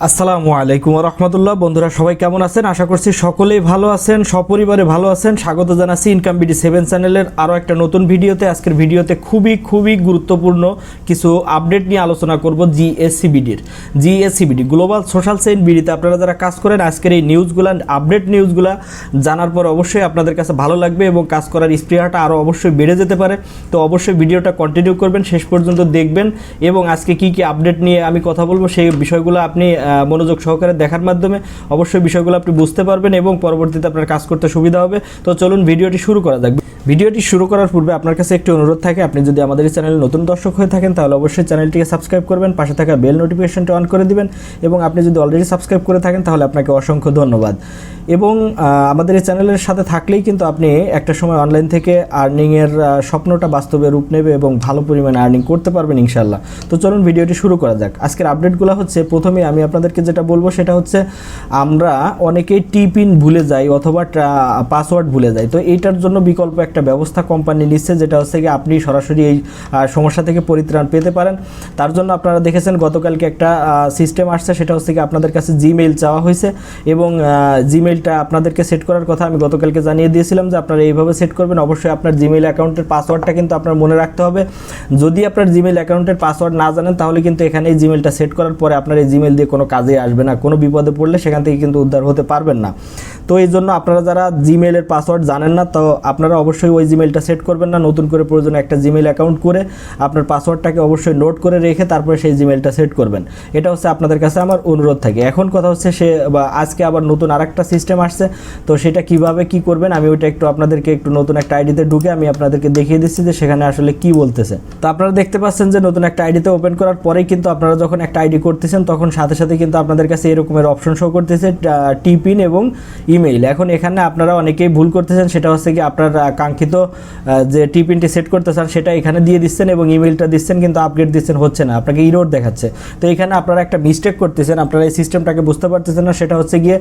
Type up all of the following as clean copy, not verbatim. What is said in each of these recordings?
আসসালামু আলাইকুম ওয়া রাহমাতুল্লাহ। বন্ধুরা সবাই কেমন আছেন? আশা করছি সকলেই ভালো আছেন, সপরিবারে ভালো আছেন। স্বাগত জানাচ্ছি Gscbd 7 চ্যানেলের আরও একটা নতুন ভিডিওতে। আজকের ভিডিওতে খুবই গুরুত্বপূর্ণ কিছু আপডেট নিয়ে আলোচনা করব Gscbd গ্লোবাল সোশ্যাল চেইন বিডিতে আপনারা যারা কাজ করেন, আজকের এই নিউজগুলো, আপডেট নিউজগুলো জানার পর অবশ্যই আপনাদের কাছে ভালো লাগবে এবং কাজ করার স্পৃহাটা আরও অবশ্যই বেড়ে যেতে পারে। তো অবশ্যই ভিডিওটা কন্টিনিউ করবেন, শেষ পর্যন্ত দেখবেন এবং আজকে কি আপডেট নিয়ে আমি কথা বলবো সেই বিষয়গুলো আপনি মনোযোগ সহকারে দেখার মাধ্যমে অবশ্যই বিষয়গুলো আপনি বুঝতে পারবেন এবং পরবর্তীতে আপনার কাজ করতে সুবিধা হবে। তো চলুন ভিডিওটি শুরু করা যাক। ভিডিওটি শুরু করার পূর্বে আপনার কাছে একটি অনুরোধ থাকে, আপনি যদি আমাদের এই চ্যানেলে নতুন দর্শক হয়ে থাকেন তাহলে অবশ্যই চ্যানেলটিকে সাবস্ক্রাইব করবেন, পাশে থাকা বেল নোটিফিকেশনটা অন করে দিবেন এবং আপনি যদি অলরেডি সাবস্ক্রাইব করে থাকেন তাহলে আপনাকে অসংখ্য ধন্যবাদ। এবং আমাদের এই চ্যানেলের সাথে থাকলেই কিন্তু আপনি একটা সময় অনলাইন থেকে আর্নিংয়ের স্বপ্নটা বাস্তবে রূপ নেবে এবং ভালো পরিমাণে আর্নিং করতে পারবেন ইনশাল্লাহ। তো চলুন ভিডিওটি শুরু করা যাক। আজকের আপডেটগুলো হচ্ছে, প্রথমে আমি আপনাদেরকে যেটা বলবো সেটা হচ্ছে, আমরা অনেকেই টিপিন ভুলে যাই অথবা পাসওয়ার্ড ভুলে যাই। তো এইটার জন্য বিকল্প একটা ব্যবস্থা কোম্পানি নিচ্ছে, যেটা হচ্ছে কি আপনি সরাসরি এই সমস্যা থেকে পরিত্রাণ পেতে পারেন। তার জন্য আপনারা দেখেছেন গতকালকে একটা সিস্টেম আসছে, সেটা হচ্ছে কি আপনাদের কাছে জিমেইল চাওয়া হয়েছে এবং জিমেইলটা আপনাদেরকে সেট করার কথা আমি গতকালকে জানিয়ে দিয়েছিলাম যে আপনারা এইভাবে সেট করবেন। অবশ্যই আপনার জিমেইল অ্যাকাউন্টের পাসওয়ার্ডটা কিন্তু আপনার মনে রাখতে হবে। যদি আপনার জিমেইল অ্যাকাউন্টের পাসওয়ার্ড না জানেন তাহলে কিন্তু এখানে এই জিমেইলটা সেট করার পরে আপনার এই জিমেইল দিয়ে কোনো কাজে আসবে না, কোনো বিপদে পড়লে সেখান থেকে কিন্তু উদ্ধার হতে পারবেন না। তো এই জন্য আপনারা যারা জিমেইলের পাসওয়ার্ড জানেন না, তো আপনারা অবশ্যই ওই জিমেইলটা সেট করবেন না। নতুন করে প্রয়োজনে একটা জিমেইল অ্যাকাউন্ট করে আপনার পাসওয়ার্ডটাকে অবশ্যই নোট করে রেখে তারপরে সেই জিমেইলটা সেট করবেন। এটা হচ্ছে আপনাদের কাছে আমার অনুরোধ থাকে। এখন কথা হচ্ছে আজকে আবার নতুন আরেকটা সিস্টেম আসছে, তো সেটা কিভাবে কি করবেন আমি ওইটা একটু আপনাদেরকে নতুন একটা আইডিতে ঢুকে আমি আপনাদেরকে দেখিয়ে দিচ্ছি যে সেখানে আসলে কি বলতেছে। তো আপনারা দেখতে পাচ্ছেন যে নতুন একটা আইডিতে ওপেন করার পরেই কিন্তু আপনারা যখন একটা আইডি করতেছেন তখন সাথে সাথে কিন্তু আপনাদের কাছে এরকমের অপশন শো করতেছে টিপিন এবং ইমেইল। এখন এখানে আপনারা অনেকেই ভুল করতেছেন, সেটা হচ্ছে কি আপনার কাঙ্ক্ষিত যে টিপিনটি সেট করতে চান সেটা এখানে দিয়ে দিচ্ছেন এবং ইমেইলটা দিচ্ছেন কিন্তু আপডেট দিচ্ছেন হচ্ছে না, আপনাকে ইরর দেখাচ্ছে। তো এখানে আপনারা একটা মিস্টেক করতেছেন, আপনারা এই সিস্টেমটাকে বুঝতে পারতেছেন না। সেটা হচ্ছে গিয়ে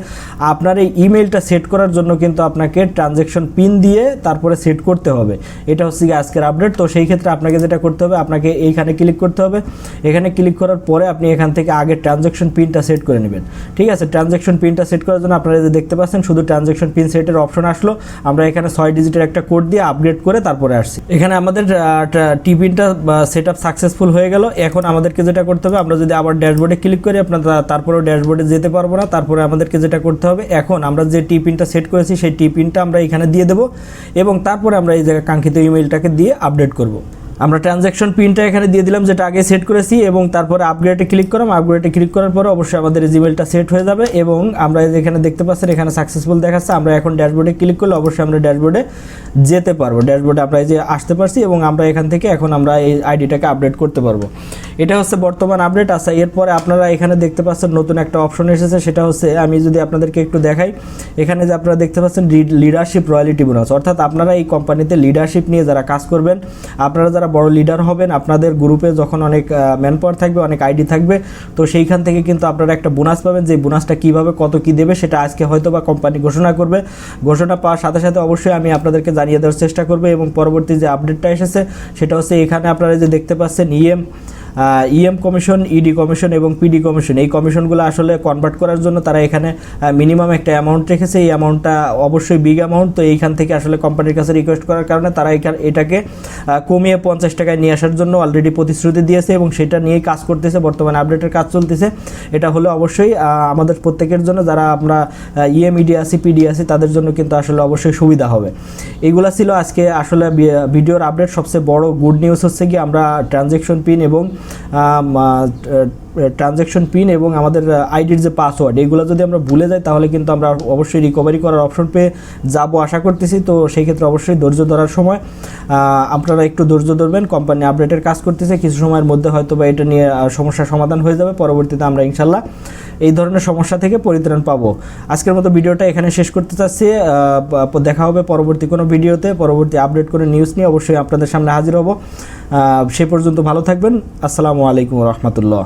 আপনার এই ইমেইলটা সেট করার জন্য কিন্তু আপনাকে ট্রানজ্যাকশন পিন দিয়ে তারপরে সেট করতে হবে। এটা হচ্ছে গিয়ে আজকের আপডেট। তো সেই ক্ষেত্রে আপনাকে যেটা করতে হবে, আপনাকে এইখানে ক্লিক করতে হবে। এখানে ক্লিক করার পরে আপনি এখান থেকে আগে ট্রানজ্যাকশন পিনটা সেট করে নেবেন। ঠিক আছে, ট্রানজ্যাকশন পিনটা সেট করার জন্য আপনারা যে দেখতে পাচ্ছেন শুধু ট্রানজ্যাকশন পিন সেটের অপশন আসলো। আমরা এখানে 6 ডিজিটের একটা কোড দিয়ে আপগ্রেড করে তারপরে আসছি। এখানে আমাদের টিপিনটা সেট আপ সাকসেসফুল হয়ে গেল। এখন আমাদেরকে যেটা করতে হবে, আমরা যদি আবার ড্যাশবোর্ডে ক্লিক করি আপনার তারপরেও ড্যাশবোর্ডে যেতে পারবো না। তারপরে আমাদেরকে যেটা করতে হবে, এখন আমরা যে টিপিনটা সেট করেছি সেই টিপিনটা আমরা এখানে দিয়ে দেবো এবং তারপরে আমরা এই জায়গায় কাঙ্ক্ষিত ইমেইলটাকে দিয়ে আপডেট করব। আমরা ট্রানজ্যাকশন পিনটা এখানে দিয়ে দিলাম যেটা আগে সেট করেছি এবং তারপরে আপগ্রেডে ক্লিক করলাম। আপগ্রেডে ক্লিক করার পরে অবশ্যই আমাদের জিমেইলটা সেট হয়ে যাবে এবং আমরা এখানে দেখতে পাচ্ছেন এখানে সাকসেসফুল দেখাচ্ছে। আমরা এখন ড্যাশবোর্ডে ক্লিক করলে অবশ্যই আমরা ড্যাশবোর্ডে যেতে পারবো। ড্যাশবোর্ডে আমরা এই যে আসতে পারছি এবং আমরা এখান থেকে এখন আমরা এই আইডিটাকে আপডেট করতে পারবো। এটা হচ্ছে বর্তমান আপডেট। আচ্ছা, এরপরে আপনারা এখানে দেখতে পাচ্ছেন নতুন একটা অপশন এসেছে, সেটা হচ্ছে আমি যদি আপনাদেরকে একটু দেখাই, এখানে যে আপনারা দেখতে পাচ্ছেন লিডারশিপ রয়্যালিটি বোনাস। অর্থাৎ আপনারা এই কোম্পানিতে লিডারশিপ নিয়ে যারা কাজ করবেন, আপনারা যারা বড় লিডার হবেন, আপনাদের গ্রুপে যখন অনেক ম্যান পাওয়ার থাকবে, অনেক আইডি থাকবে, তো সেইখান থেকে কিন্তু আপনারা একটা বোনাস পাবেন। যে বোনাসটা কীভাবে কত কী দেবে সেটা আজকে হয়তো বা কোম্পানি ঘোষণা করবে। ঘোষণা পাওয়ার সাথে সাথে অবশ্যই আমি আপনাদেরকে জানিয়ে দেওয়ার চেষ্টা করবো এবং পরবর্তী যে আপডেটটা এসেছে সেটা হচ্ছে এখানে আপনারা যে দেখতে পাচ্ছেন ইএম কমিশন, ইডি কমিশন এবং পিডি কমিশন, এই কমিশনগুলো আসলে কনভার্ট করার জন্য তারা এখানে মিনিমাম একটা অ্যামাউন্ট রেখেছে। এই অ্যামাউন্টটা অবশ্যই বিগ অ্যামাউন্ট। তো এইখান থেকে আসলে কোম্পানির কাছে রিকোয়েস্ট করার কারণে তারা এটাকে কমিয়ে 50 টাকায় নিয়ে আসার জন্য অলরেডি প্রতিশ্রুতি দিয়েছে এবং সেটা নিয়েই কাজ করতেছে। বর্তমানে আপডেটের কাজ চলতেছে। এটা হলো অবশ্যই আমাদের প্রত্যেকের জন্য, যারা আমরা ইএম, ইডি আছি, পিডি আছি, তাদের জন্য কিন্তু আসলে অবশ্যই সুবিধা হবে। এইগুলা ছিল আজকে আসলে ভিডিওর আপডেট। সবচেয়ে বড় গুড নিউজ হচ্ছে কি আমরা ট্রানজ্যাকশন পিন এবং আমাদের আইডির যে পাসওয়ার্ড, এগুলো যদি আমরা ভুলে যাই তাহলে কিন্তু আমরা অবশ্যই রিকভারি করার অপশন পেয়ে যাবো আশা করতেছি। তো সেই ক্ষেত্রে অবশ্যই ধৈর্য ধরার সময় আপনারা একটু ধৈর্য ধরবেন। কোম্পানি আপডেটের কাজ করতেছে, কিছু সময়ের মধ্যে হয়তো বা এটা নিয়ে সমস্যার সমাধান হয়ে যাবে। পরবর্তীতে আমরা ইনশাল্লাহ এই ধরনের সমস্যা থেকে পরিত্রাণ পাবো। আজকের মতো ভিডিওটা এখানে শেষ করতে চাচ্ছি। দেখা হবে পরবর্তী কোনো ভিডিওতে, পরবর্তী আপডেট করে নিউজ নিয়ে অবশ্যই আপনাদের সামনে হাজির হব। সে পর্যন্ত ভালো থাকবেন। আসসালামু আলাইকুম ওয়া রাহমাতুল্লাহ।